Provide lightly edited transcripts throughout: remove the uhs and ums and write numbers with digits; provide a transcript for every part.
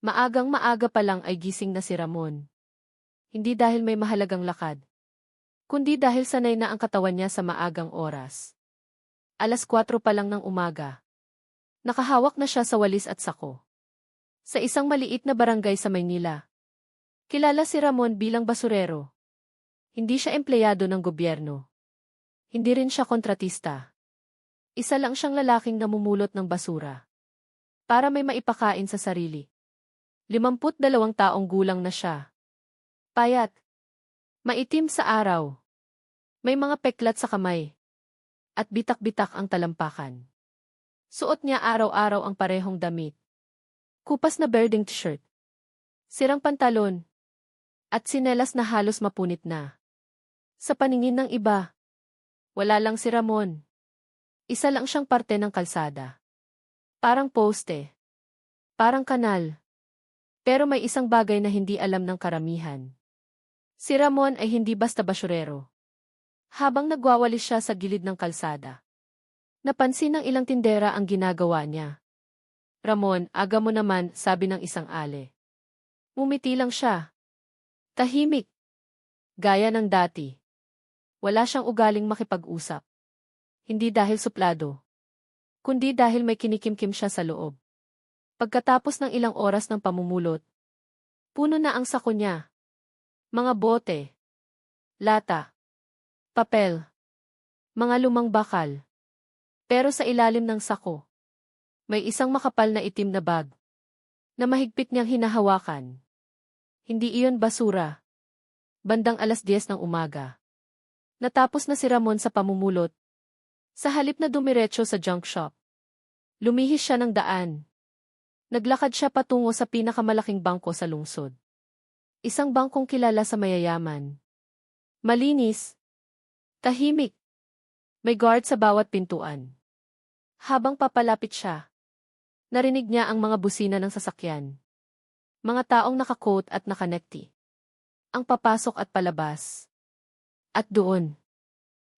Maagang-maaga pa lang ay gising na si Ramon. Hindi dahil may mahalagang lakad, kundi dahil sanay na ang katawan niya sa maagang oras. 4:00 pa lang ng umaga. Nakahawak na siya sa walis at sako. Sa isang maliit na barangay sa Maynila. Kilala si Ramon bilang basurero. Hindi siya empleyado ng gobyerno. Hindi rin siya kontratista. Isa lang siyang lalaking namumulot ng basura. Para may maipakain sa sarili. 52 taong gulang na siya. Payat. Maitim sa araw. May mga peklat sa kamay. At bitak-bitak ang talampakan. Suot niya araw-araw ang parehong damit. Kupas na berdeng t-shirt. Sirang pantalon. At sinelas na halos mapunit na. Sa paningin ng iba, wala lang si Ramon. Isa lang siyang parte ng kalsada. Parang poste. Parang kanal. Pero may isang bagay na hindi alam ng karamihan. Si Ramon ay hindi basta basurero. Habang nagwawalis siya sa gilid ng kalsada, napansin ng ilang tindera ang ginagawa niya. Ramon, aga mo naman, sabi ng isang ale. Ngumiti lang siya. Tahimik. Gaya ng dati. Wala siyang ugaling makipag-usap. Hindi dahil suplado, kundi dahil may kinikimkim siya sa loob. Pagkatapos ng ilang oras ng pamumulot, puno na ang sako niya. Mga bote, lata, papel, mga lumang bakal. Pero sa ilalim ng sako, may isang makapal na itim na bag na mahigpit niyang hinahawakan. Hindi iyon basura. Bandang 10:00 ng umaga. Natapos na si Ramon sa pamumulot. Sa halip na dumiretso sa junk shop, lumihis siya ng daan. Naglakad siya patungo sa pinakamalaking bangko sa lungsod. Isang bangkong kilala sa mayayaman. Malinis. Tahimik. May guard sa bawat pintuan. Habang papalapit siya, narinig niya ang mga busina ng sasakyan. Mga taong nakakoat at nakanekti. Ang papasok at palabas. At doon,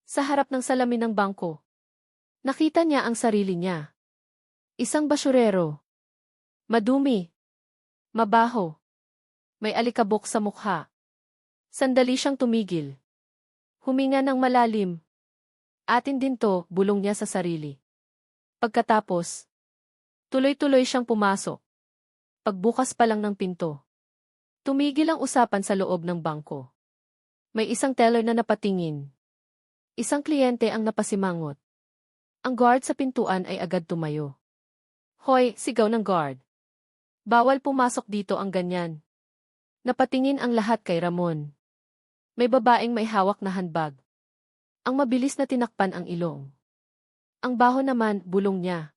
sa harap ng salamin ng bangko, nakita niya ang sarili niya. Isang basurero. Madumi. Mabaho. May alikabok sa mukha. Sandali siyang tumigil. Huminga ng malalim. Atin din to, bulong niya sa sarili. Pagkatapos, tuloy-tuloy siyang pumasok. Pagbukas pa lang ng pinto, tumigil ang usapan sa loob ng bangko. May isang teller na napatingin. Isang kliyente ang napasimangot. Ang guard sa pintuan ay agad tumayo. Hoy, sigaw ng guard. Bawal pumasok dito ang ganyan. Napatingin ang lahat kay Ramon. May babaeng may hawak na handbag. Ang mabilis na tinakpan ang ilong. Ang baho naman, bulong niya.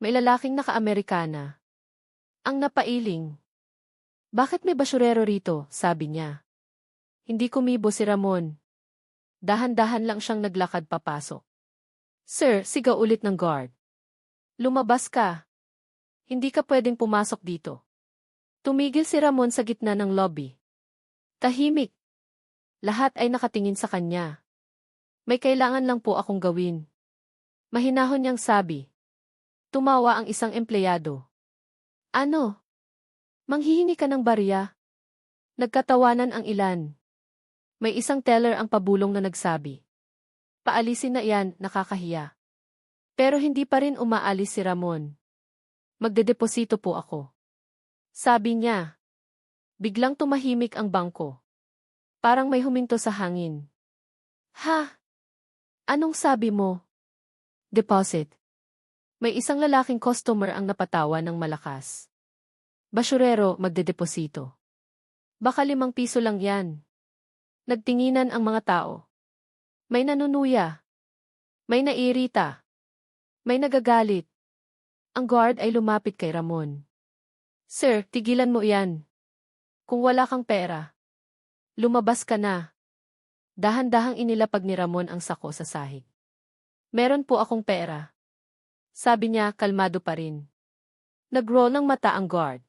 May lalaking naka-Amerikana. Ang napailing. Bakit may basurero rito, sabi niya. Hindi kumibo si Ramon. Dahan-dahan lang siyang naglakad papasok. Sir, sigaw ulit ng guard. Lumabas ka. Hindi ka pwedeng pumasok dito. Tumigil si Ramon sa gitna ng lobby. Tahimik. Lahat ay nakatingin sa kanya. May kailangan lang po akong gawin. Mahinahon niyang sabi. Tumawa ang isang empleyado. Ano? Manghihingi ka ng barya? Nagkatawanan ang ilan. May isang teller ang pabulong na nagsabi. Paalisin na iyan, nakakahiya. Pero hindi pa rin umaalis si Ramon. Magdedeposito po ako. Sabi niya. Biglang tumahimik ang bangko. Parang may huminto sa hangin. Ha? Anong sabi mo? Deposit. May isang lalaking customer ang napatawa ng malakas. Basurero, magdedeposito. Baka 5 piso lang yan. Nagtinginan ang mga tao. May nanunuya. May nairita. May nagagalit. Ang guard ay lumapit kay Ramon. Sir, tigilan mo yan. Kung wala kang pera, lumabas ka na. Dahan-dahang inilapag ni Ramon ang sako sa sahig. Meron po akong pera. Sabi niya, kalmado pa rin. Nag-roll ng mata ang guard.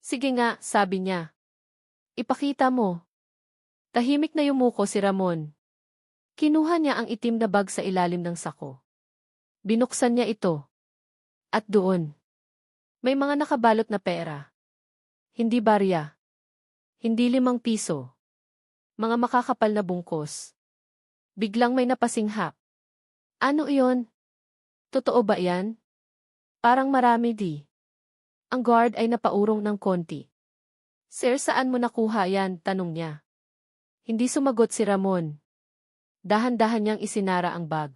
Sige nga, sabi niya. Ipakita mo. Tahimik na yumuko si Ramon. Kinuha niya ang itim na bag sa ilalim ng sako. Binuksan niya ito. At doon, may mga nakabalot na pera. Hindi barya. Hindi 5 piso. Mga makakapal na bungkos. Biglang may napasinghap. Ano iyon? Totoo ba yan? Parang marami di. Ang guard ay napaurong ng konti. Sir, saan mo nakuha yan? Tanong niya. Hindi sumagot si Ramon. Dahan-dahan niyang isinara ang bag.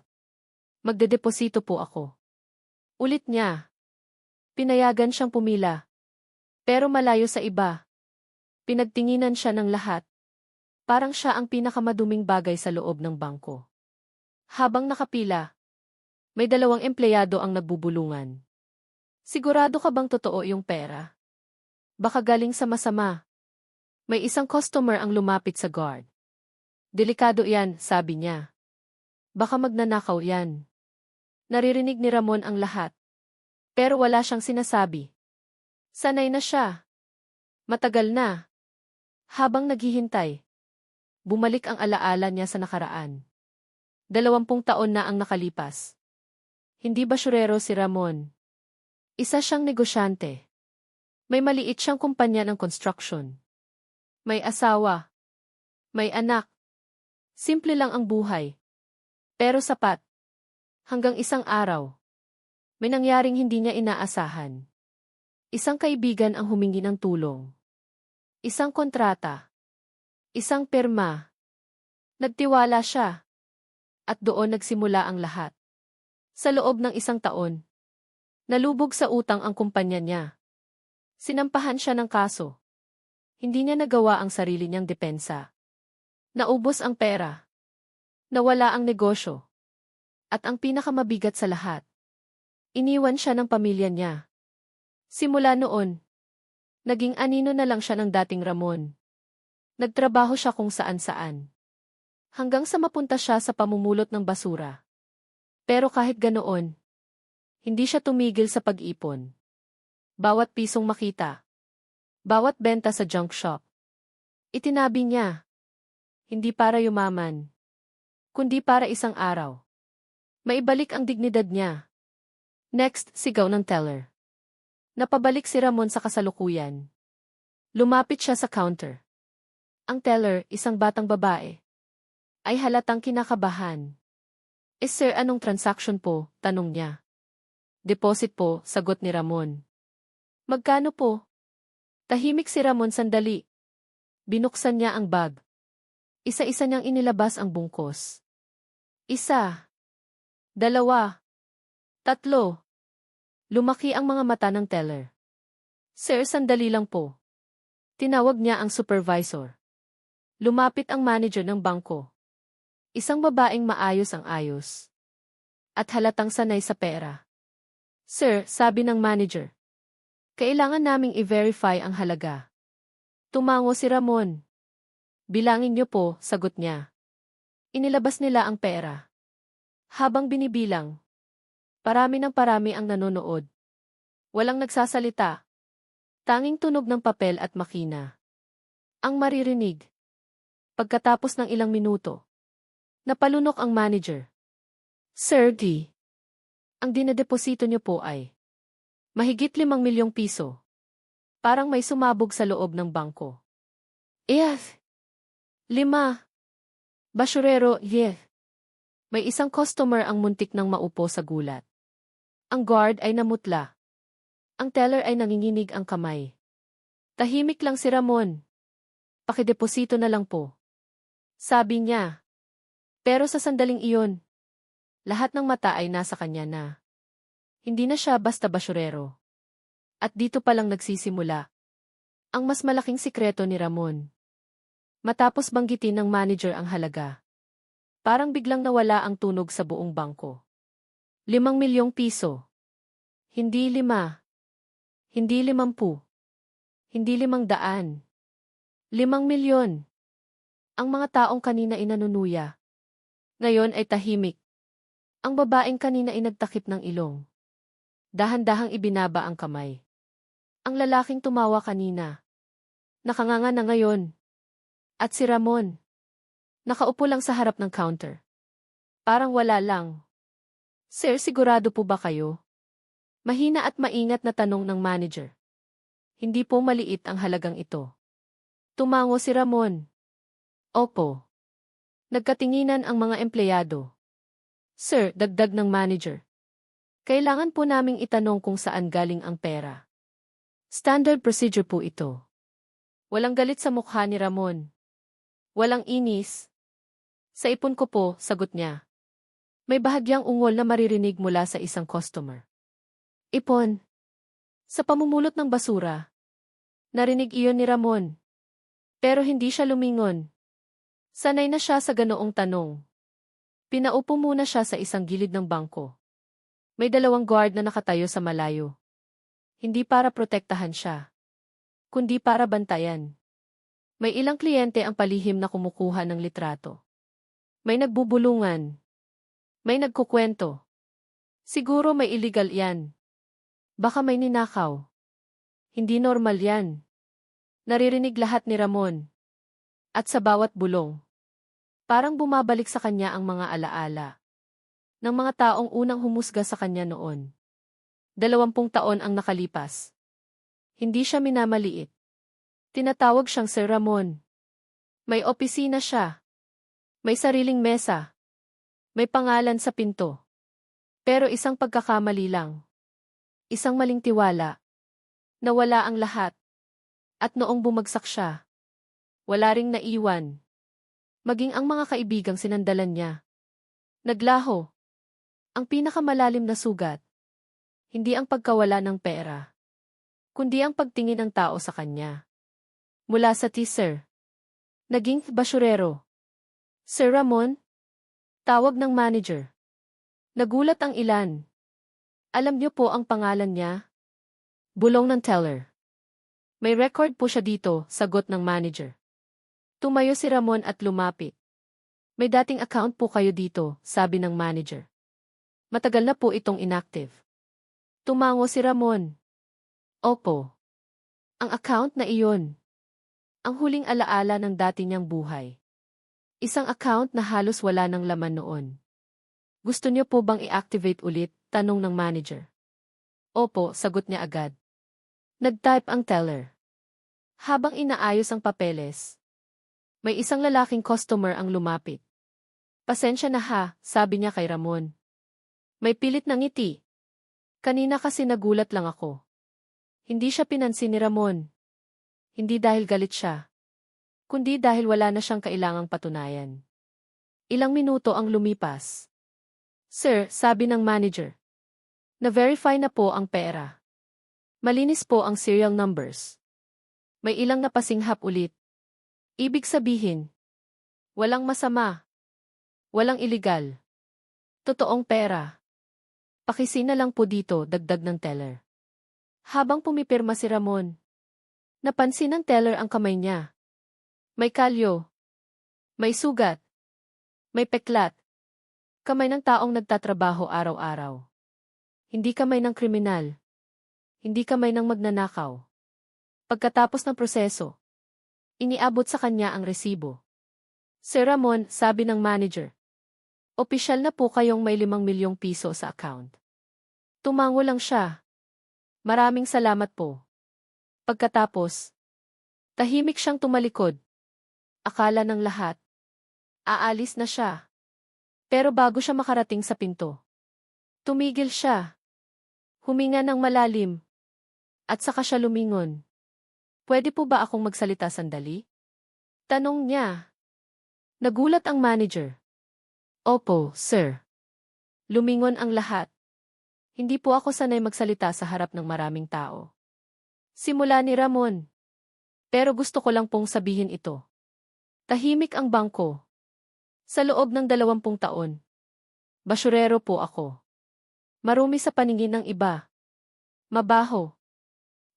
Magdedeposito po ako. Ulit niya. Pinayagan siyang pumila. Pero malayo sa iba. Pinagtinginan siya ng lahat. Parang siya ang pinakamaduming bagay sa loob ng bangko. Habang nakapila, may 2 empleyado ang nagbubulungan. Sigurado ka bang totoo yung pera? Baka galing sa masama. May isang customer ang lumapit sa guard. Delikado yan, sabi niya. Baka magnanakaw yan. Naririnig ni Ramon ang lahat. Pero wala siyang sinasabi. Sanay na siya. Matagal na. Habang naghihintay, bumalik ang alaala niya sa nakaraan. 20 taon na ang nakalipas. Hindi basyurero si Ramon. Isa siyang negosyante. May maliit siyang kumpanya ng construction. May asawa. May anak. Simple lang ang buhay. Pero sapat. Hanggang isang araw. May nangyaring hindi niya inaasahan. Isang kaibigan ang humingi ng tulong. Isang kontrata. Isang pirma. Nagtiwala siya. At doon nagsimula ang lahat. Sa loob ng 1 taon, nalubog sa utang ang kumpanya niya. Sinampahan siya ng kaso. Hindi niya nagawa ang sarili niyang depensa. Naubos ang pera. Nawala ang negosyo. At ang pinakamabigat sa lahat, iniwan siya ng pamilya niya. Simula noon, naging anino na lang siya ng dating Ramon. Nagtrabaho siya kung saan-saan. Hanggang sa mapunta siya sa pamumulot ng basura. Pero kahit ganoon, hindi siya tumigil sa pag-ipon. Bawat pisong makita. Bawat benta sa junk shop. Itinabi niya. Hindi para yumaman. Kundi para isang araw. Maibalik ang dignidad niya. Next, sigaw ng teller. Napabalik si Ramon sa kasalukuyan. Lumapit siya sa counter. Ang teller, isang batang babae, ay halatang kinakabahan. Sir, anong transaction po? Tanong niya. Deposit po, sagot ni Ramon. Magkano po? Tahimik si Ramon sandali. Binuksan niya ang bag. Isa-isa niyang inilabas ang bungkos. 1, 2, 3. Lumaki ang mga mata ng teller. Sir, sandali lang po. Tinawag niya ang supervisor. Lumapit ang manager ng bangko. Isang babaeng maayos ang ayos. At halatang sanay sa pera. Sir, sabi ng manager. Kailangan naming i-verify ang halaga. Tumango si Ramon. Bilangin niyo po, sagot niya. Inilabas nila ang pera. Habang binibilang, parami ng parami ang nanonood. Walang nagsasalita. Tanging tunog ng papel at makina. Ang maririnig. Pagkatapos ng ilang minuto, napalunok ang manager. Sir D. Ang dinadeposito niyo po ay mahigit 5 milyong piso. Parang may sumabog sa loob ng bangko. 5. Basyurero, May isang customer ang muntik nang maupo sa gulat. Ang guard ay namutla. Ang teller ay nanginginig ang kamay. Tahimik lang si Ramon. Pakideposito na lang po. Sabi niya. Pero sa sandaling iyon, lahat ng mata ay nasa kanya na. Hindi na siya basta basyurero. At dito palang nagsisimula ang mas malaking sikreto ni Ramon. Matapos banggitin ng manager ang halaga, parang biglang nawala ang tunog sa buong bangko. 5 milyong piso. Hindi 5. Hindi 50. Hindi 500. 5 milyon. Ang mga taong kanina inanunuya, ngayon ay tahimik. Ang babaeng kanina ay nagtakip ng ilong. Dahan-dahang ibinaba ang kamay. Ang lalaking tumawa kanina, nakanganga na ngayon. At si Ramon, nakaupo lang sa harap ng counter. Parang wala lang. Sir, sigurado po ba kayo? Mahina at maingat na tanong ng manager. Hindi po maliit ang halagang ito. Tumango si Ramon. Opo. Nagkatinginan ang mga empleyado. Sir, dagdag ng manager. Kailangan po naming itanong kung saan galing ang pera. Standard procedure po ito. Walang galit sa mukha ni Ramon. Walang inis. Sa ipon ko po, sagot niya. May bahagyang ungol na maririnig mula sa isang customer. Ipon. Sa pamumulot ng basura. Narinig iyon ni Ramon. Pero hindi siya lumingon. Sanay na siya sa ganoong tanong. Pinaupo muna siya sa isang gilid ng bangko. May 2 guard na nakatayo sa malayo. Hindi para protektahan siya, kundi para bantayan. May ilang kliyente ang palihim na kumukuha ng litrato. May nagbubulungan. May nagkukwento. Siguro may illegal yan. Baka may ninakaw. Hindi normal yan. Naririnig lahat ni Ramon. At sa bawat bulong, parang bumabalik sa kanya ang mga alaala ng mga taong unang humusga sa kanya noon. 20 taon ang nakalipas. Hindi siya minamaliit. Tinatawag siyang Sir Ramon. May opisina siya. May sariling mesa. May pangalan sa pinto. Pero isang pagkakamali lang. Isang maling tiwala. Nawala ang lahat. At noong bumagsak siya, wala ring naiwan. Maging ang mga kaibigang sinandalan niya. Naglaho. Ang pinakamalalim na sugat. Hindi ang pagkawala ng pera, kundi ang pagtingin ng tao sa kanya. Mula sa teaser, naging basurero. Sir Ramon? Tawag ng manager. Nagulat ang ilan. Alam niyo po ang pangalan niya? Bulong ng teller. May record po siya dito, sagot ng manager. Tumayo si Ramon at lumapit. May dating account po kayo dito, sabi ng manager. Matagal na po itong inactive. Tumango si Ramon. Opo. Ang account na iyon. Ang huling alaala ng dati niyang buhay. Isang account na halos wala ng laman noon. Gusto niyo po bang i-activate ulit? Tanong ng manager. Opo, sagot niya agad. Nag-type ang teller. Habang inaayos ang papeles, may isang lalaking customer ang lumapit. Pasensya na ha, sabi niya kay Ramon. May pilit na ngiti. Kanina kasi nagulat lang ako. Hindi siya pinansin ni Ramon. Hindi dahil galit siya, kundi dahil wala na siyang kailangang patunayan. Ilang minuto ang lumipas. Sir, sabi ng manager. Na-verify na po ang pera. Malinis po ang serial numbers. May ilang napasinghap ulit. Ibig sabihin, walang masama. Walang iligal. Totoong pera. Pakisina lang po dito, dagdag ng teller. Habang pumipirma si Ramon, napansin ng teller ang kamay niya. May kalyo. May sugat. May peklat. Kamay ng taong nagtatrabaho araw-araw. Hindi kamay ng kriminal. Hindi kamay ng magnanakaw. Pagkatapos ng proseso, iniabot sa kanya ang resibo. Sir Ramon, sabi ng manager. Opisyal na po kayong may 5 milyong piso sa account. Tumango lang siya. Maraming salamat po. Pagkatapos, tahimik siyang tumalikod. Akala ng lahat, aalis na siya. Pero bago siya makarating sa pinto, tumigil siya. Huminga ng malalim. At saka siya lumingon. Pwede po ba akong magsalita sandali? Tanong niya. Nagulat ang manager. Opo, sir. Lumingon ang lahat. Hindi po ako sanay magsalita sa harap ng maraming tao. Simula ni Ramon. Pero gusto ko lang pong sabihin ito. Tahimik ang bangko. Sa loob ng 20 taon. Basurero po ako. Marumi sa paningin ng iba. Mabaho.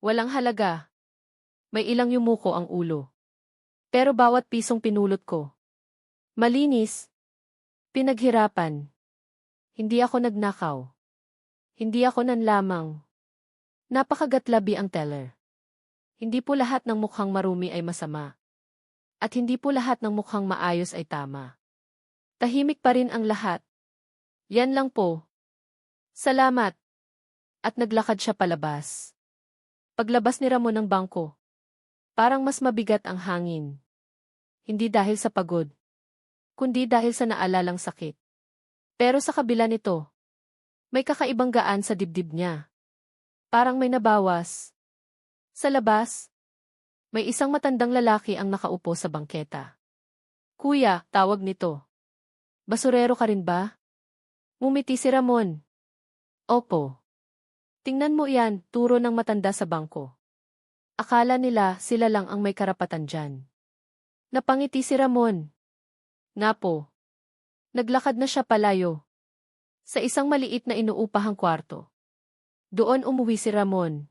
Walang halaga. May ilang yumuko ang ulo. Pero bawat pisong pinulot ko. Malinis. Pinaghirapan. Hindi ako nagnakaw. Hindi ako nanlamang. Napakagatlabi ang teller. Hindi po lahat ng mukhang marumi ay masama. At hindi po lahat ng mukhang maayos ay tama. Tahimik pa rin ang lahat. Yan lang po. Salamat. At naglakad siya palabas. Paglabas ni Ramon ng bangko, parang mas mabigat ang hangin. Hindi dahil sa pagod, kundi dahil sa naalalang sakit. Pero sa kabila nito, may kakaibang gaan sa dibdib niya. Parang may nabawas. Sa labas, may isang matandang lalaki ang nakaupo sa bangketa. Kuya, tawag nito. Basurero ka rin ba? Ngumiti si Ramon. Opo. Tingnan mo yan, turo ng matanda sa bangko. Akala nila sila lang ang may karapatan dyan. Napangiti si Ramon. Nga po. Naglakad na siya palayo. Sa isang maliit na inuupahang kwarto. Doon umuwi si Ramon.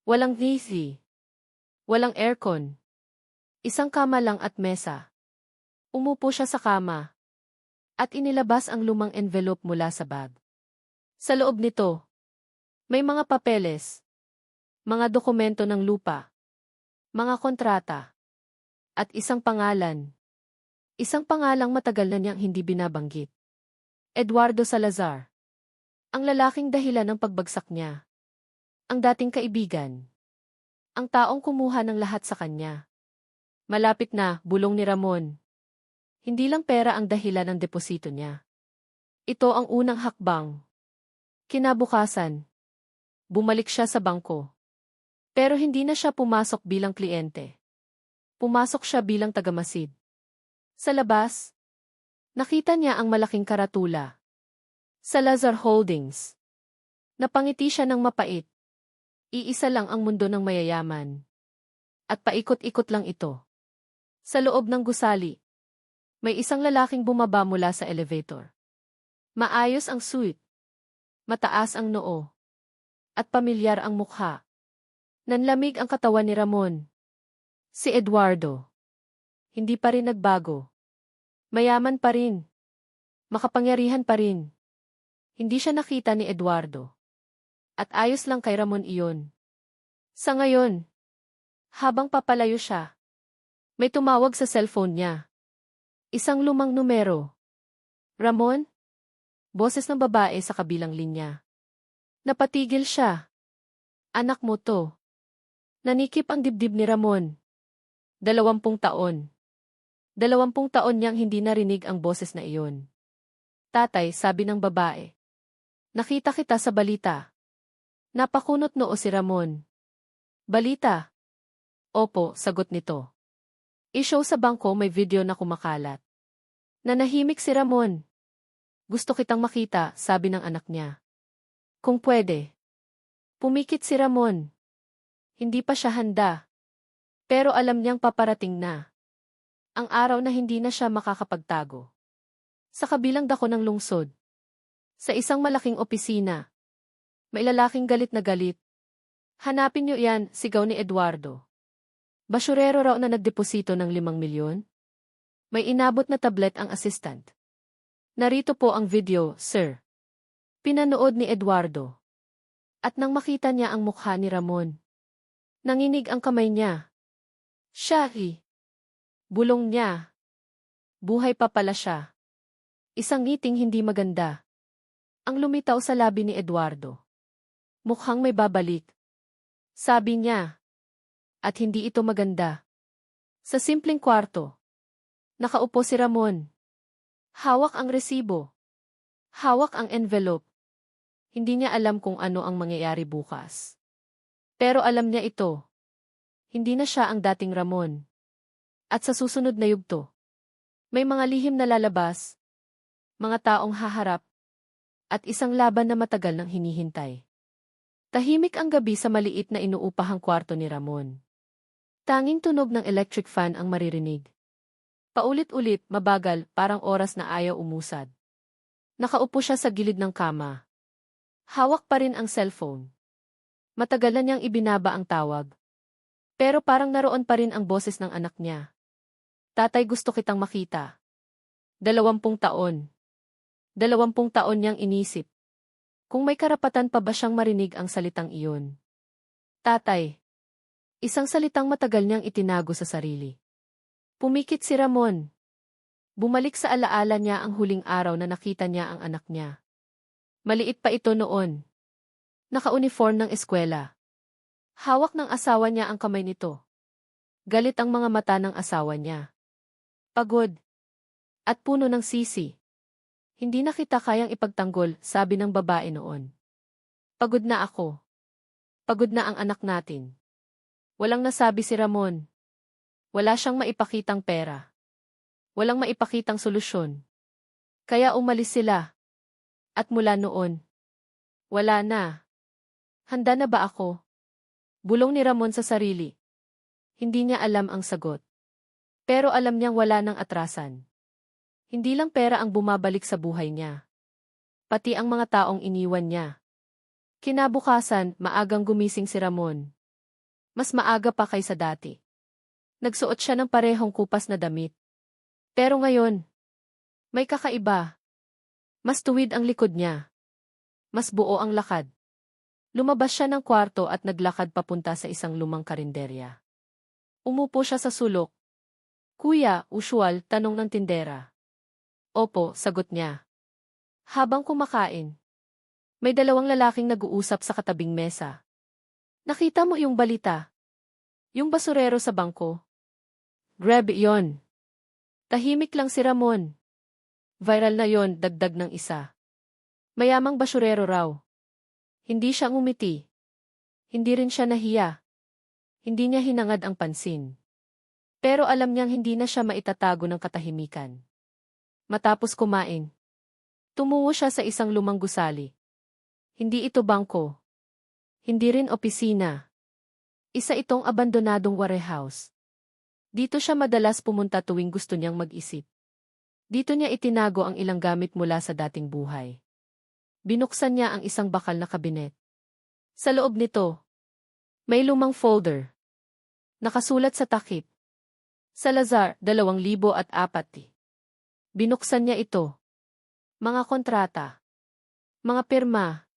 Walang AC. Walang aircon. Isang kama lang at mesa. Umupo siya sa kama. At inilabas ang lumang envelope mula sa bag. Sa loob nito, may mga papeles, mga dokumento ng lupa, mga kontrata, at isang pangalan. Isang pangalang matagal na niyang hindi binabanggit. Eduardo Salazar. Ang lalaking dahilan ng pagbagsak niya. Ang dating kaibigan. Ang taong kumuha ng lahat sa kanya. Malapit na, bulong ni Ramon. Hindi lang pera ang dahilan ng deposito niya. Ito ang unang hakbang. Kinabukasan, bumalik siya sa bangko. Pero hindi na siya pumasok bilang kliyente. Pumasok siya bilang tagamasid. Sa labas, nakita niya ang malaking karatula. Salazar Holdings. Napangiti siya ng mapait. Iisa lang ang mundo ng mayayaman. At paikot-ikot lang ito. Sa loob ng gusali, may isang lalaking bumaba mula sa elevator. Maayos ang suit. Mataas ang noo. At pamilyar ang mukha. Nanlamig ang katawan ni Ramon. Si Eduardo. Hindi pa rin nagbago. Mayaman pa rin. Makapangyarihan pa rin. Hindi siya nakita ni Eduardo. At ayos lang kay Ramon iyon. Sa ngayon, habang papalayo siya, may tumawag sa cellphone niya. Isang lumang numero. Ramon? Boses ng babae sa kabilang linya. Napatigil siya. Anak mo to. Nanikip ang dibdib ni Ramon. 20 taon. 20 taon niyang hindi narinig ang boses na iyon. Tatay, sabi ng babae. Nakita kita sa balita. Napakunot noo si Ramon. Balita? Opo, sagot nito. I-show sa bangko may video na kumakalat. Nanahimik si Ramon. Gusto kitang makita, sabi ng anak niya. Kung pwede. Pumikit si Ramon. Hindi pa siya handa. Pero alam niyang paparating na. Ang araw na hindi na siya makakapagtago. Sa kabilang dako ng lungsod. Sa isang malaking opisina. May lalaking galit na galit. Hanapin niyo yan, sigaw ni Eduardo. Basurero raw na nagdeposito ng 5 milyon? May inabot na tablet ang assistant. Narito po ang video, sir. Pinanood ni Eduardo. At nang makita niya ang mukha ni Ramon. Nanginig ang kamay niya. Shahi. Bulong niya. Buhay pa pala siya. Isang ngiting hindi maganda. Ang lumitaw sa labi ni Eduardo. Mukhang may babalik. Sabi niya. At hindi ito maganda. Sa simpleng kwarto. Nakaupo si Ramon. Hawak ang resibo. Hawak ang envelope. Hindi niya alam kung ano ang mangyayari bukas. Pero alam niya ito. Hindi na siya ang dating Ramon. At sa susunod na yugto, may mga lihim na lalabas, mga taong haharap, at isang laban na matagal nang hinihintay. Tahimik ang gabi sa maliit na inuupahang kwarto ni Ramon. Tanging tunog ng electric fan ang maririnig. Paulit-ulit, mabagal, parang oras na ayaw umusad. Nakaupo siya sa gilid ng kama. Hawak pa rin ang cellphone. Matagal na niyang ibinaba ang tawag. Pero parang naroon pa rin ang boses ng anak niya. Tatay, gusto kitang makita. 20 taon. 20 taon niyang inisip. Kung may karapatan pa ba siyang marinig ang salitang iyon. Tatay. Isang salitang matagal niyang itinago sa sarili. Pumikit si Ramon. Bumalik sa alaala niya ang huling araw na nakita niya ang anak niya. Maliit pa ito noon. Naka-uniform ng eskwela. Hawak ng asawa niya ang kamay nito. Galit ang mga mata ng asawa niya. Pagod. At puno ng sisi. Hindi na kita kayang ipagtanggol, sabi ng babae noon. Pagod na ako. Pagod na ang anak natin. Walang nasabi si Ramon. Wala siyang maipakitang pera. Walang maipakitang solusyon. Kaya umalis sila. At mula noon, wala na. Handa na ba ako? Bulong ni Ramon sa sarili. Hindi niya alam ang sagot. Pero alam niyang wala nang atrasan. Hindi lang pera ang bumabalik sa buhay niya. Pati ang mga taong iniwan niya. Kinabukasan, maagang gumising si Ramon. Mas maaga pa kaysa dati. Nagsuot siya ng parehong kupas na damit. Pero ngayon, may kakaiba. Mas tuwid ang likod niya. Mas buo ang lakad. Lumabas siya ng kwarto at naglakad papunta sa isang lumang karinderya. Umupo siya sa sulok. Kuya, usual, tanong ng tindera. Opo, sagot niya. Habang kumakain, may dalawang lalaking nag-uusap sa katabing mesa. Nakita mo yung balita? Yung basurero sa bangko? Grab yon. Tahimik lang si Ramon. Viral na yon, dagdag ng isa. Mayamang basurero raw. Hindi siya ngumiti. Hindi rin siya nahiya. Hindi niya hinangad ang pansin. Pero alam niyang hindi na siya maitatago ng katahimikan. Matapos kumain, tumuwo siya sa isang lumang gusali. Hindi ito bangko. Hindi rin opisina. Isa itong abandonadong warehouse. Dito siya madalas pumunta tuwing gusto niyang mag-isip. Dito niya itinago ang ilang gamit mula sa dating buhay. Binuksan niya ang isang bakal na kabinet. Sa loob nito, may lumang folder. Nakasulat sa takip. Salazar, 2004. Binuksan niya ito. Mga kontrata. Mga pirma.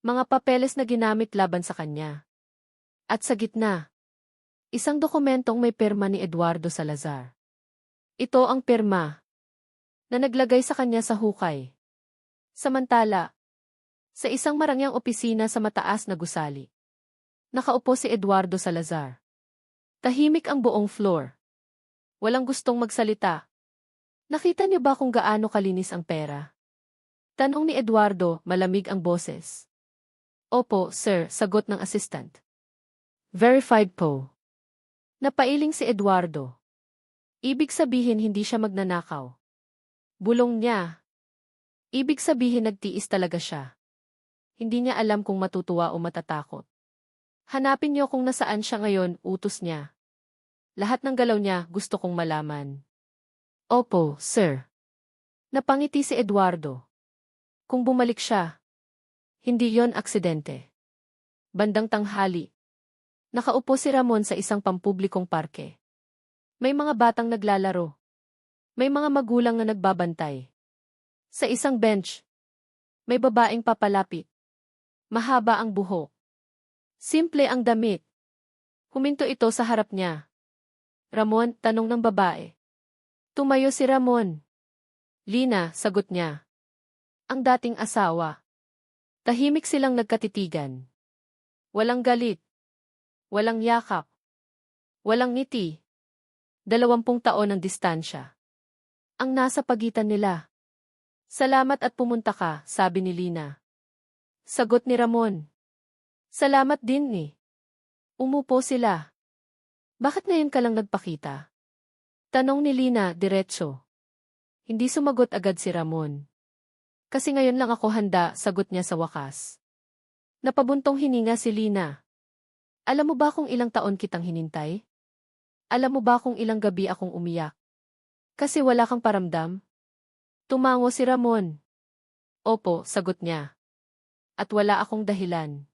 Mga papeles na ginamit laban sa kanya. At sa gitna, isang dokumentong may pirma ni Eduardo Salazar. Ito ang pirma na naglagay sa kanya sa hukay. Samantala, sa isang marangyang opisina sa mataas na gusali, nakaupo si Eduardo Salazar. Tahimik ang buong floor. Walang gustong magsalita. Nakita niyo ba kung gaano kalinis ang pera? Tanong ni Eduardo, malamig ang boses. Opo, sir, sagot ng assistant. Verified po. Napailing si Eduardo. Ibig sabihin hindi siya magnanakaw. Bulong niya. Ibig sabihin nagtiis talaga siya. Hindi niya alam kung matutuwa o matatakot. Hanapin niyo kung nasaan siya ngayon, utos niya. Lahat ng galaw niya gusto kong malaman. Opo, sir. Napangiti si Eduardo. Kung bumalik siya, hindi yon aksidente. Bandang tanghali. Nakaupo si Ramon sa isang pampublikong parke. May mga batang naglalaro. May mga magulang na nagbabantay. Sa isang bench, may babaeng papalapit. Mahaba ang buhok. Simple ang damit. Huminto ito sa harap niya. Ramon, tanong ng babae. Tumayo si Ramon. Lina, sagot niya. Ang dating asawa. Tahimik silang nagkatitigan. Walang galit. Walang yakap. Walang ngiti. 20 taon ang distansya. Ang nasa pagitan nila. Salamat at pumunta ka, sabi ni Lina. Sagot ni Ramon. Salamat din ni. Umupo sila. Bakit ngayon ka lang nagpakita? Tanong ni Lina, diretso. Hindi sumagot agad si Ramon. Kasi ngayon lang ako handa, sagot niya sa wakas. Napabuntong hininga si Lina. Alam mo ba kung ilang taon kitang hinintay? Alam mo ba kung ilang gabi akong umiyak? Kasi wala kang paramdam? Tumango si Ramon. Opo, sagot niya. At wala akong dahilan.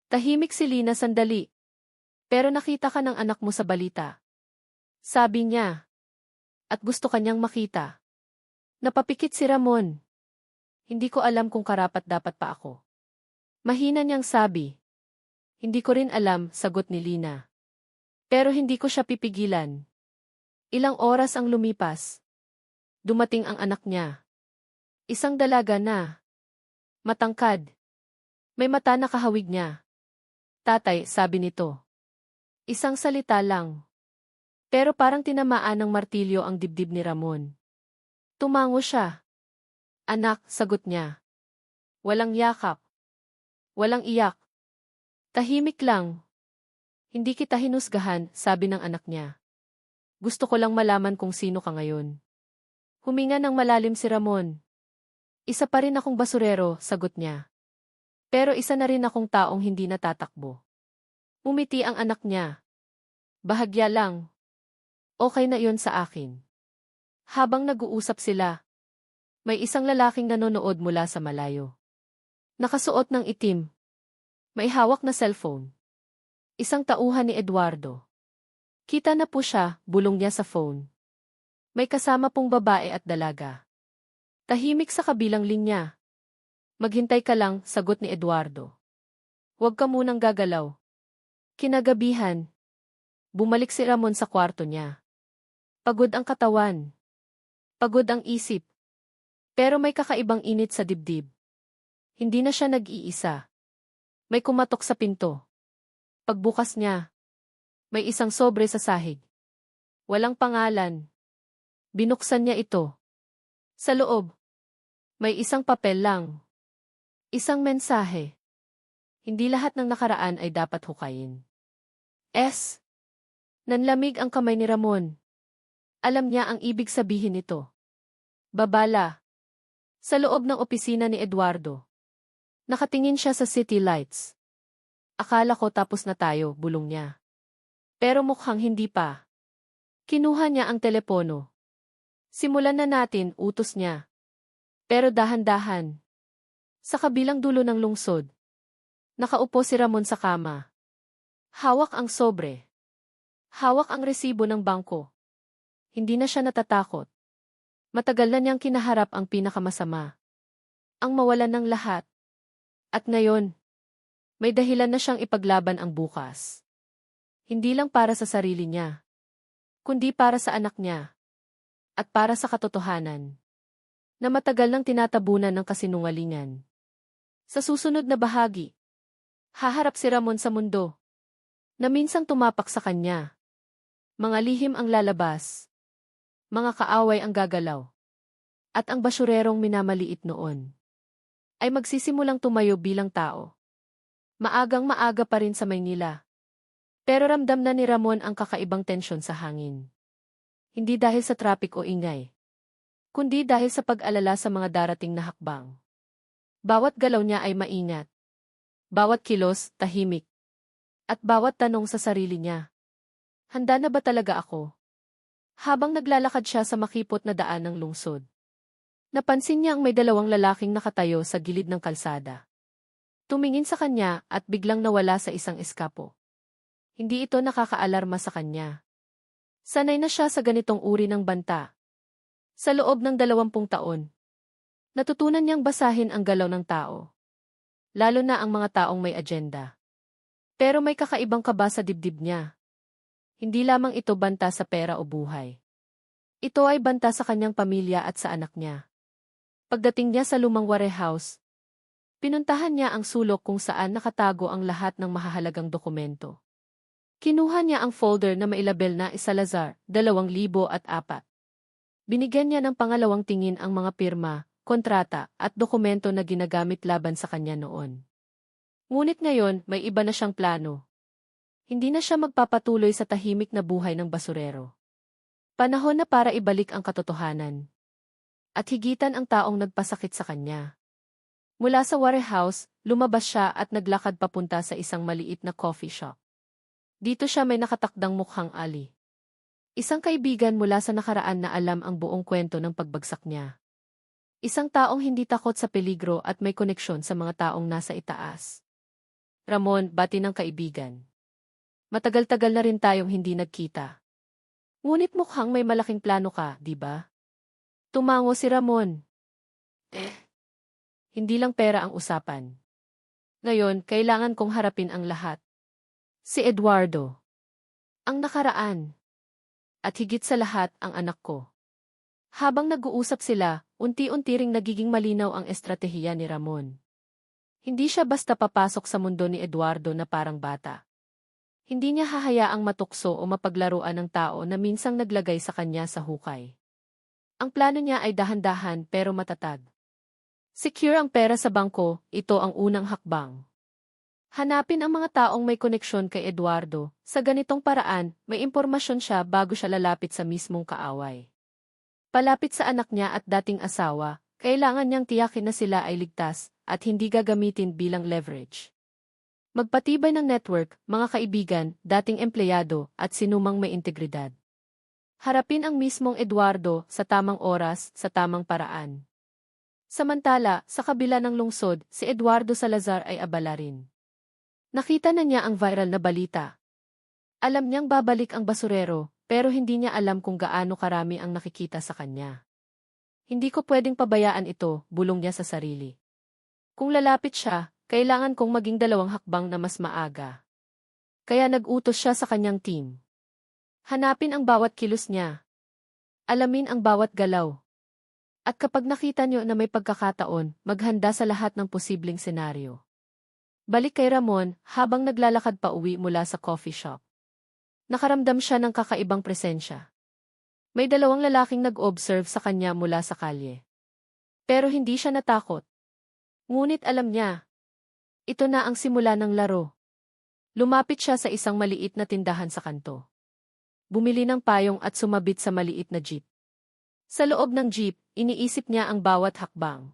Tahimik si Lina sandali. Pero nakita ka ng anak mo sa balita. Sabi niya. At gusto kanyang makita. Napapikit si Ramon. Hindi ko alam kung karapat-dapat pa ako. Mahina niyang sabi. Hindi ko rin alam, sagot ni Lina. Pero hindi ko siya pipigilan. Ilang oras ang lumipas. Dumating ang anak niya. Isang dalaga na. Matangkad. May mata na kahawig niya. Tatay, sabi nito. Isang salita lang. Pero parang tinamaan ng martilyo ang dibdib ni Ramon. Tumango siya. Anak, sagot niya. Walang yakap. Walang iyak. Tahimik lang. Hindi kita hinusgahan, sabi ng anak niya. Gusto ko lang malaman kung sino ka ngayon. Huminga ng malalim si Ramon. Isa pa rin akong basurero, sagot niya. Pero isa na rin akong taong hindi natatakbo. Umiti ang anak niya. Bahagya lang. Okay na yon sa akin. Habang nag-uusap sila, may isang lalaking nanonood mula sa malayo. Nakasuot ng itim. May hawak na cellphone. Isang tauhan ni Eduardo. Kita na po siya, bulong niya sa phone. May kasama pong babae at dalaga. Tahimik sa kabilang linya. Maghintay ka lang, sagot ni Eduardo. Huwag ka munang gagalaw. Kinagabihan. Bumalik si Ramon sa kwarto niya. Pagod ang katawan. Pagod ang isip. Pero may kakaibang init sa dibdib. Hindi na siya nag-iisa. May kumatok sa pinto. Pagbukas niya, may isang sobre sa sahig. Walang pangalan. Binuksan niya ito. Sa loob, may isang papel lang. Isang mensahe. Hindi lahat ng nakaraan ay dapat hukayin. Nanlamig ang kamay ni Ramon. Alam niya ang ibig sabihin nito. Babala. Sa loob ng opisina ni Eduardo. Nakatingin siya sa city lights. Akala ko tapos na tayo, bulong niya. Pero mukhang hindi pa. Kinuha niya ang telepono. Simulan na natin, utos niya. Pero dahan-dahan. Sa kabilang dulo ng lungsod. Nakaupo si Ramon sa kama. Hawak ang sobre. Hawak ang resibo ng bangko. Hindi na siya natatakot. Matagal na niyang kinaharap ang pinakamasama. Ang mawalan ng lahat. At ngayon, may dahilan na siyang ipaglaban ang bukas. Hindi lang para sa sarili niya, kundi para sa anak niya. At para sa katotohanan, na matagal nang tinatabunan ng kasinungalingan. Sa susunod na bahagi, haharap si Ramon sa mundo, na minsang tumapak sa kanya. Mga lihim ang lalabas. Mga kaaway ang gagalaw. At ang basurerong minamaliit noon ay magsisimulang tumayo bilang tao. Maagang-maaga pa rin sa Maynila. Pero ramdam na ni Ramon ang kakaibang tensyon sa hangin. Hindi dahil sa traffic o ingay, kundi dahil sa pag-alala sa mga darating na hakbang. Bawat galaw niya ay maingat. Bawat kilos, tahimik. At bawat tanong sa sarili niya. Handa na ba talaga ako? Habang naglalakad siya sa makipot na daan ng lungsod, napansin niya ang may dalawang lalaking nakatayo sa gilid ng kalsada. Tumingin sa kanya at biglang nawala sa isang eskapo. Hindi ito nakakaalarma sa kanya. Sanay na siya sa ganitong uri ng banta. Sa loob ng 20 taon, natutunan niyang basahin ang galaw ng tao. Lalo na ang mga taong may agenda. Pero may kakaibang kaba sa dibdib niya. Hindi lamang ito banta sa pera o buhay. Ito ay banta sa kanyang pamilya at sa anak niya. Pagdating niya sa lumang warehouse, pinuntahan niya ang sulok kung saan nakatago ang lahat ng mahahalagang dokumento. Kinuha niya ang folder na mailabel na Salazar, 2004. Binigyan niya ng pangalawang tingin ang mga pirma, kontrata, at dokumento na ginagamit laban sa kanya noon. Ngunit ngayon, may iba na siyang plano. Hindi na siya magpapatuloy sa tahimik na buhay ng basurero. Panahon na para ibalik ang katotohanan. At higitan ang taong nagpasakit sa kanya. Mula sa warehouse, lumabas siya at naglakad papunta sa isang maliit na coffee shop. Dito siya may nakatakdang mukhang Ali. Isang kaibigan mula sa nakaraan na alam ang buong kwento ng pagbagsak niya. Isang taong hindi takot sa peligro at may koneksyon sa mga taong nasa itaas. Ramon, bati ng kaibigan. Matagal-tagal na rin tayong hindi nagkita. Ngunit mukhang may malaking plano ka, di ba? Tumango si Ramon. Hindi lang pera ang usapan. Ngayon, kailangan kong harapin ang lahat. Si Eduardo. Ang nakaraan. At higit sa lahat, ang anak ko. Habang nag-uusap sila, unti-unti ring nagiging malinaw ang estratehiya ni Ramon. Hindi siya basta papasok sa mundo ni Eduardo na parang bata. Hindi niya hahayaang matukso o mapaglaruan ng tao na minsang naglagay sa kanya sa hukay. Ang plano niya ay dahan-dahan pero matatag. Secure ang pera sa bangko, ito ang unang hakbang. Hanapin ang mga taong may koneksyon kay Eduardo. Sa ganitong paraan, may impormasyon siya bago siya lalapit sa mismong kaaway. Palapit sa anak niya at dating asawa, kailangan niyang tiyakin na sila ay ligtas at hindi gagamitin bilang leverage. Magpatibay ng network, mga kaibigan, dating empleyado, at sinumang may integridad. Harapin ang mismong Eduardo sa tamang oras, sa tamang paraan. Samantala, sa kabila ng lungsod, si Eduardo Salazar ay abala rin. Nakita na niya ang viral na balita. Alam niyang babalik ang basurero, pero hindi niya alam kung gaano karami ang nakikita sa kanya. Hindi ko pwedeng pabayaan ito, bulong niya sa sarili. Kung lalapit siya, kailangan kong maging 2 hakbang na mas maaga. Kaya nag-utos siya sa kanyang team. Hanapin ang bawat kilos niya. Alamin ang bawat galaw. At kapag nakita niyo na may pagkakataon, maghanda sa lahat ng posibleng senaryo. Balik kay Ramon habang naglalakad pa uwi mula sa coffee shop. Nakaramdam siya ng kakaibang presensya. May 2 lalaking nag-observe sa kanya mula sa kalye. Pero hindi siya natakot. Ngunit alam niya, ito na ang simula ng laro. Lumapit siya sa isang maliit na tindahan sa kanto. Bumili ng payong at sumabit sa maliit na jeep. Sa loob ng jeep, iniisip niya ang bawat hakbang.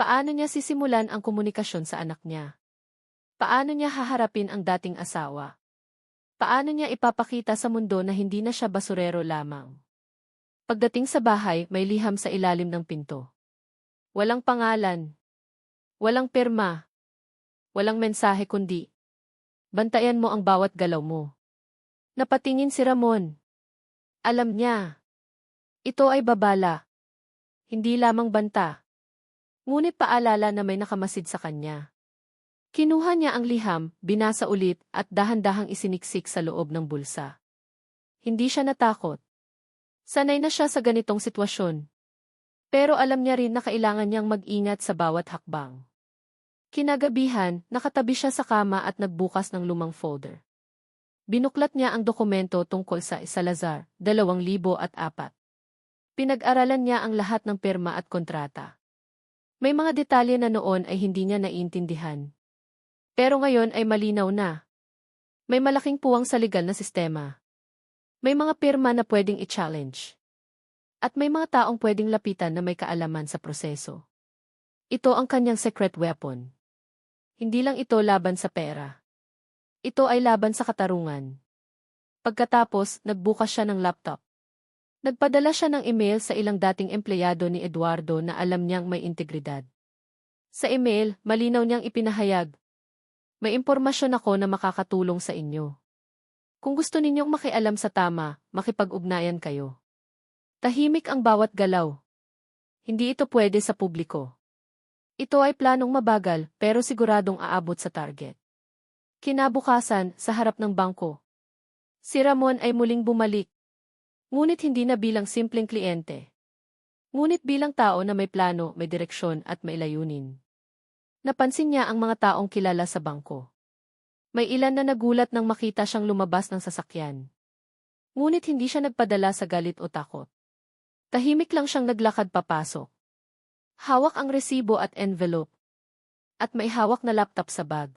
Paano niya sisimulan ang komunikasyon sa anak niya? Paano niya haharapin ang dating asawa? Paano niya ipapakita sa mundo na hindi na siya basurero lamang? Pagdating sa bahay, may liham sa ilalim ng pinto. Walang pangalan. Walang pirma. Walang mensahe kundi, bantayan mo ang bawat galaw mo. Napatingin si Ramon. Alam niya. Ito ay babala. Hindi lamang banta. Ngunit paalala na may nakamasid sa kanya. Kinuha niya ang liham, binasa ulit, at dahan-dahang isiniksik sa loob ng bulsa. Hindi siya natakot. Sanay na siya sa ganitong sitwasyon. Pero alam niya rin na kailangan niyang mag-ingat sa bawat hakbang. Kinagabihan, nakatabi siya sa kama at nagbukas ng lumang folder. Binuklat niya ang dokumento tungkol sa Salazar, 2004. Pinag-aralan niya ang lahat ng pirma at kontrata. May mga detalye na noon ay hindi niya naiintindihan. Pero ngayon ay malinaw na. May malaking puwang sa legal na sistema. May mga pirma na pwedeng i-challenge. At may mga taong pwedeng lapitan na may kaalaman sa proseso. Ito ang kanyang secret weapon. Hindi lang ito laban sa pera. Ito ay laban sa katarungan. Pagkatapos, nagbukas siya ng laptop. Nagpadala siya ng email sa ilang dating empleyado ni Eduardo na alam niyang may integridad. Sa email, malinaw niyang ipinahayag, may impormasyon ako na makakatulong sa inyo. Kung gusto ninyong makialam sa tama, makipag-ugnayan kayo. Tahimik ang bawat galaw. Hindi ito pwede sa publiko. Ito ay planong mabagal pero siguradong aabot sa target. Kinabukasan, sa harap ng bangko, si Ramon ay muling bumalik. Ngunit hindi na bilang simpleng kliyente. Ngunit bilang tao na may plano, may direksyon at may layunin. Napansin niya ang mga taong kilala sa bangko. May ilan na nagulat nang makita siyang lumabas ng sasakyan. Ngunit hindi siya nagpadala sa galit o takot. Tahimik lang siyang naglakad papasok. Hawak ang resibo at envelope. At may hawak na laptop sa bag.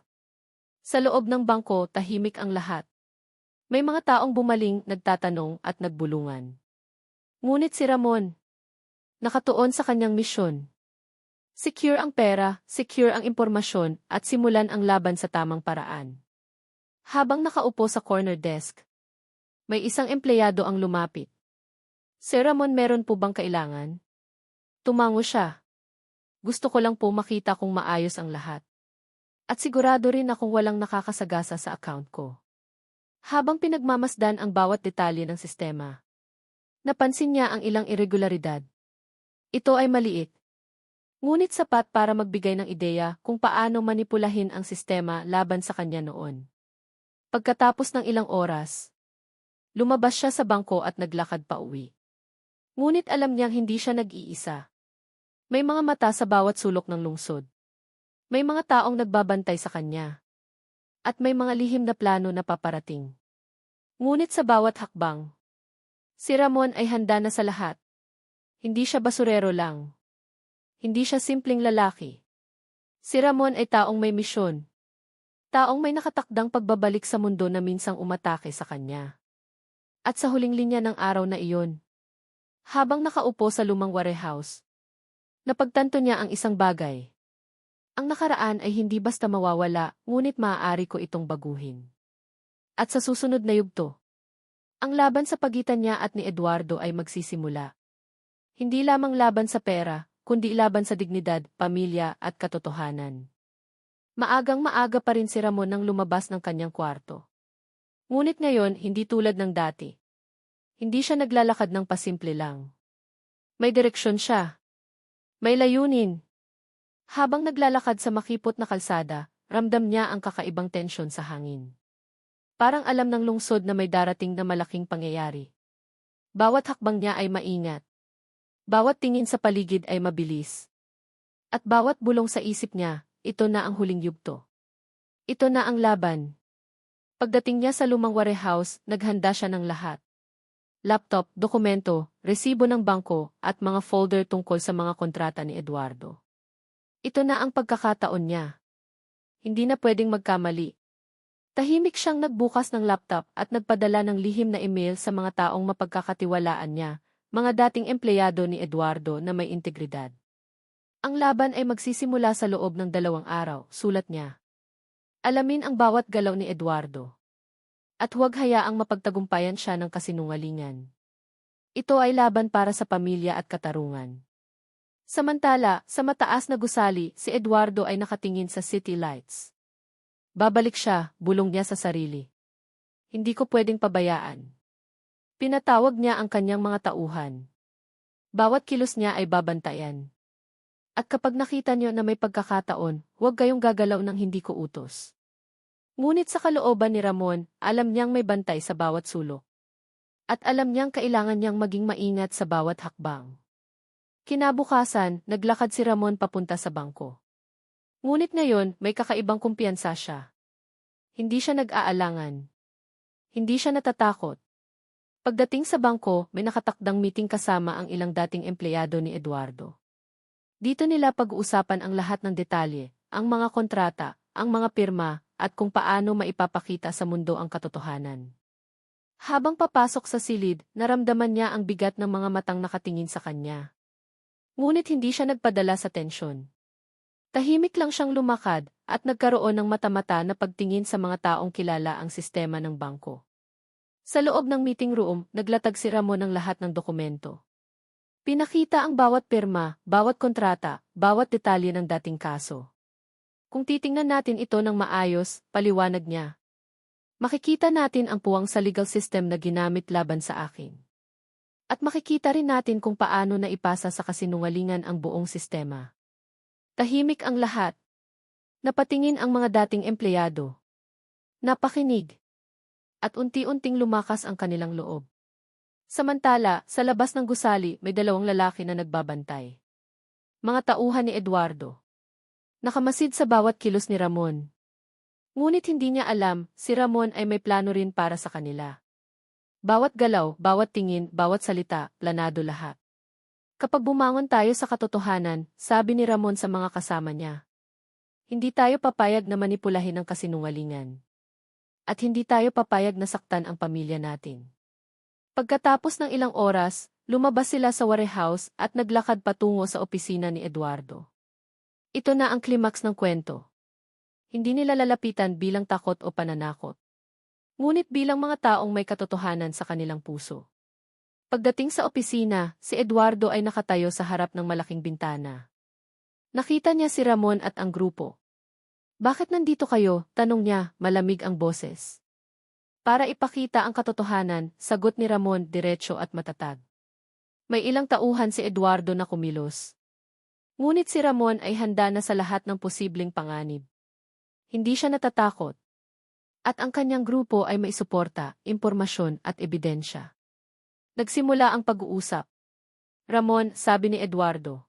Sa loob ng bangko, tahimik ang lahat. May mga taong bumaling, nagtatanong at nagbulungan. Ngunit si Ramon, nakatuon sa kanyang misyon. Secure ang pera, secure ang impormasyon, at simulan ang laban sa tamang paraan. Habang nakaupo sa corner desk, may isang empleyado ang lumapit. Sir Ramon, meron po bang kailangan? Tumango siya. Gusto ko lang po makita kung maayos ang lahat. At sigurado rin akong walang nakakasagasa sa account ko. Habang pinagmamasdan ang bawat detalye ng sistema, napansin niya ang ilang irregularidad. Ito ay maliit. Ngunit sapat para magbigay ng ideya kung paano manipulahin ang sistema laban sa kanya noon. Pagkatapos ng ilang oras, lumabas siya sa bangko at naglakad pa uwi. Ngunit alam niyang hindi siya nag-iisa. May mga mata sa bawat sulok ng lungsod. May mga taong nagbabantay sa kanya. At may mga lihim na plano na paparating. Ngunit sa bawat hakbang, si Ramon ay handa na sa lahat. Hindi siya basurero lang. Hindi siya simpleng lalaki. Si Ramon ay taong may misyon. Taong may nakatakdang pagbabalik sa mundo na minsang umatake sa kanya. At sa huling linya ng araw na iyon, habang nakaupo sa lumang warehouse, napagtanto niya ang isang bagay. Ang nakaraan ay hindi basta mawawala, ngunit maaari ko itong baguhin. At sa susunod na yugto, ang laban sa pagitan niya at ni Eduardo ay magsisimula. Hindi lamang laban sa pera, kundi laban sa dignidad, pamilya at katotohanan. Maagang-maaga pa rin si Ramon nang lumabas ng kanyang kwarto. Ngunit ngayon, hindi tulad ng dati. Hindi siya naglalakad ng pasimple lang. May direksyon siya. May layunin. Habang naglalakad sa makipot na kalsada, ramdam niya ang kakaibang tensyon sa hangin. Parang alam ng lungsod na may darating na malaking pangyayari. Bawat hakbang niya ay maingat. Bawat tingin sa paligid ay mabilis. At bawat bulong sa isip niya, ito na ang huling yugto. Ito na ang laban. Pagdating niya sa lumang warehouse, naghanda siya ng lahat. Laptop, dokumento, resibo ng bangko, at mga folder tungkol sa mga kontrata ni Eduardo. Ito na ang pagkakataon niya. Hindi na pwedeng magkamali. Tahimik siyang nagbukas ng laptop at nagpadala ng lihim na email sa mga taong mapagkakatiwalaan niya, mga dating empleyado ni Eduardo na may integridad. Ang laban ay magsisimula sa loob ng 2 araw, sulat niya. Alamin ang bawat galaw ni Eduardo. At huwag hayaang mapagtagumpayan siya ng kasinungalingan. Ito ay laban para sa pamilya at katarungan. Samantala, sa mataas na gusali, si Eduardo ay nakatingin sa city lights. Babalik siya, bulong niya sa sarili. Hindi ko pwedeng pabayaan. Pinatawag niya ang kanyang mga tauhan. Bawat kilos niya ay babantayan. At kapag nakita niyo na may pagkakataon, huwag kayong gagalaw ng hindi ko utos. Ngunit sa kalooban ni Ramon, alam niyang may bantay sa bawat sulok. At alam niyang kailangan niyang maging maingat sa bawat hakbang. Kinabukasan, naglakad si Ramon papunta sa bangko. Ngunit ngayon, may kakaibang kumpiyansa siya. Hindi siya nag-aalangan. Hindi siya natatakot. Pagdating sa bangko, may nakatakdang meeting kasama ang ilang dating empleyado ni Eduardo. Dito nila pag-uusapan ang lahat ng detalye, ang mga kontrata, ang mga pirma, at kung paano maipapakita sa mundo ang katotohanan. Habang papasok sa silid, naramdaman niya ang bigat ng mga matang nakatingin sa kanya. Ngunit hindi siya nagpadala sa tensyon. Tahimik lang siyang lumakad at nagkaroon ng mata-mata na pagtingin sa mga taong kilala ang sistema ng bangko. Sa loob ng meeting room, naglatag si Ramon ng lahat ng dokumento. Pinakita ang bawat pirma, bawat kontrata, bawat detalye ng dating kaso. Kung titingnan natin ito ng maayos, paliwanag niya. Makikita natin ang puwang sa legal system na ginamit laban sa akin. At makikita rin natin kung paano naipasa sa kasinungalingan ang buong sistema. Tahimik ang lahat. Napatingin ang mga dating empleyado. Napakinig. At unti-unting lumakas ang kanilang loob. Samantala, sa labas ng gusali, may 2 lalaki na nagbabantay. Mga tauhan ni Eduardo. Nakamasid sa bawat kilos ni Ramon. Ngunit hindi niya alam, si Ramon ay may plano rin para sa kanila. Bawat galaw, bawat tingin, bawat salita, planado lahat. Kapag bumangon tayo sa katotohanan, sabi ni Ramon sa mga kasama niya. Hindi tayo papayag na manipulahin ang kasinungalingan. At hindi tayo papayag na saktan ang pamilya natin. Pagkatapos ng ilang oras, lumabas sila sa warehouse at naglakad patungo sa opisina ni Eduardo. Ito na ang klimaks ng kwento. Hindi nila lalapitan bilang takot o pananakot. Ngunit bilang mga taong may katotohanan sa kanilang puso. Pagdating sa opisina, si Eduardo ay nakatayo sa harap ng malaking bintana. Nakita niya si Ramon at ang grupo. Bakit nandito kayo? Tanong niya, malamig ang boses. Para ipakita ang katotohanan, sagot ni Ramon diretso at matatag. May ilang tauhan si Eduardo na kumilos. Ngunit si Ramon ay handa na sa lahat ng posibleng panganib. Hindi siya natatakot. At ang kanyang grupo ay may suporta, impormasyon at ebidensya. Nagsimula ang pag-uusap. Ramon, sabi ni Eduardo.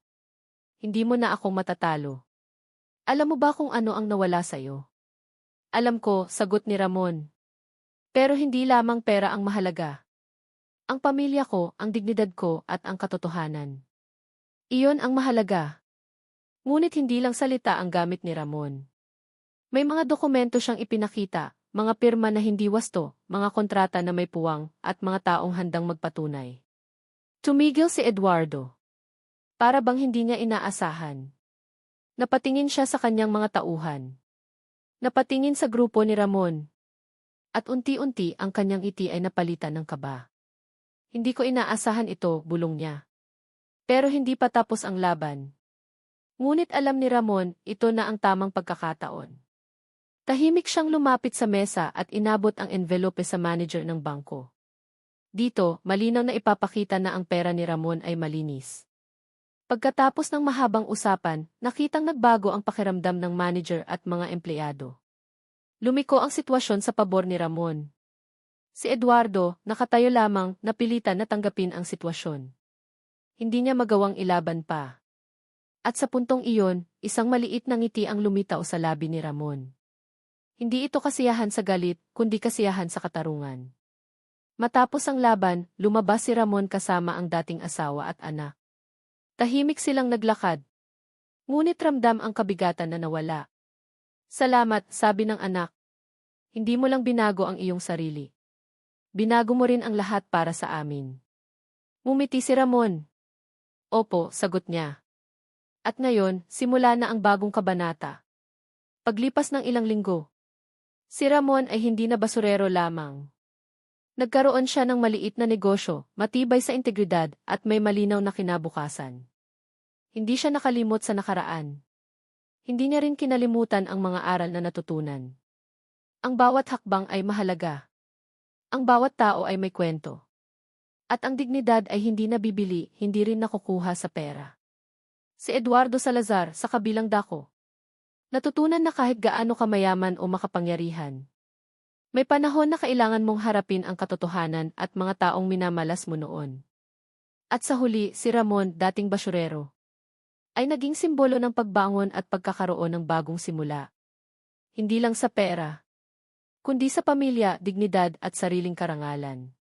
Hindi mo na ako matatalo. Alam mo ba kung ano ang nawala sa'yo? Alam ko, sagot ni Ramon. Pero hindi lamang pera ang mahalaga. Ang pamilya ko, ang dignidad ko, at ang katotohanan. Iyon ang mahalaga. Ngunit hindi lang salita ang gamit ni Ramon. May mga dokumento siyang ipinakita, mga pirma na hindi wasto, mga kontrata na may puwang, at mga taong handang magpatunay. Tumigil si Eduardo. Para bang hindi niya inaasahan. Napatingin siya sa kanyang mga tauhan. Napatingin sa grupo ni Ramon. At unti-unti ang kanyang ngiti ay napalitan ng kaba. Hindi ko inaasahan ito, bulong niya. Pero hindi pa tapos ang laban. Ngunit alam ni Ramon, ito na ang tamang pagkakataon. Tahimik siyang lumapit sa mesa at inabot ang envelope sa manager ng bangko. Dito, malinaw na ipapakita na ang pera ni Ramon ay malinis. Pagkatapos ng mahabang usapan, nakitang nagbago ang pakiramdam ng manager at mga empleyado. Lumiko ang sitwasyon sa pabor ni Ramon. Si Eduardo, nakatayo lamang, napilitan na tanggapin ang sitwasyon. Hindi niya magawang ilaban pa. At sa puntong iyon, isang maliit na ngiti ang lumitaw sa labi ni Ramon. Hindi ito kasiyahan sa galit, kundi kasiyahan sa katarungan. Matapos ang laban, lumabas si Ramon kasama ang dating asawa at anak. Tahimik silang naglakad. Ngunit ramdam ang kabigatan na nawala. Salamat, sabi ng anak. Hindi mo lang binago ang iyong sarili. Binago mo rin ang lahat para sa amin. Ngumiti si Ramon. Opo, sagot niya. At ngayon, simula na ang bagong kabanata. Paglipas ng ilang linggo, si Ramon ay hindi na basurero lamang. Nagkaroon siya ng maliit na negosyo, matibay sa integridad, at may malinaw na kinabukasan. Hindi siya nakalimot sa nakaraan. Hindi niya rin kinalimutan ang mga aral na natutunan. Ang bawat hakbang ay mahalaga. Ang bawat tao ay may kwento. At ang dignidad ay hindi nabibili, hindi rin nakukuha sa pera. Si Eduardo Salazar sa kabilang dako. Natutunan na kahit gaano kamayaman o makapangyarihan. May panahon na kailangan mong harapin ang katotohanan at mga taong minamalas mo noon. At sa huli, si Ramon, dating basurero, ay naging simbolo ng pagbangon at pagkakaroon ng bagong simula. Hindi lang sa pera, kundi sa pamilya, dignidad at sariling karangalan.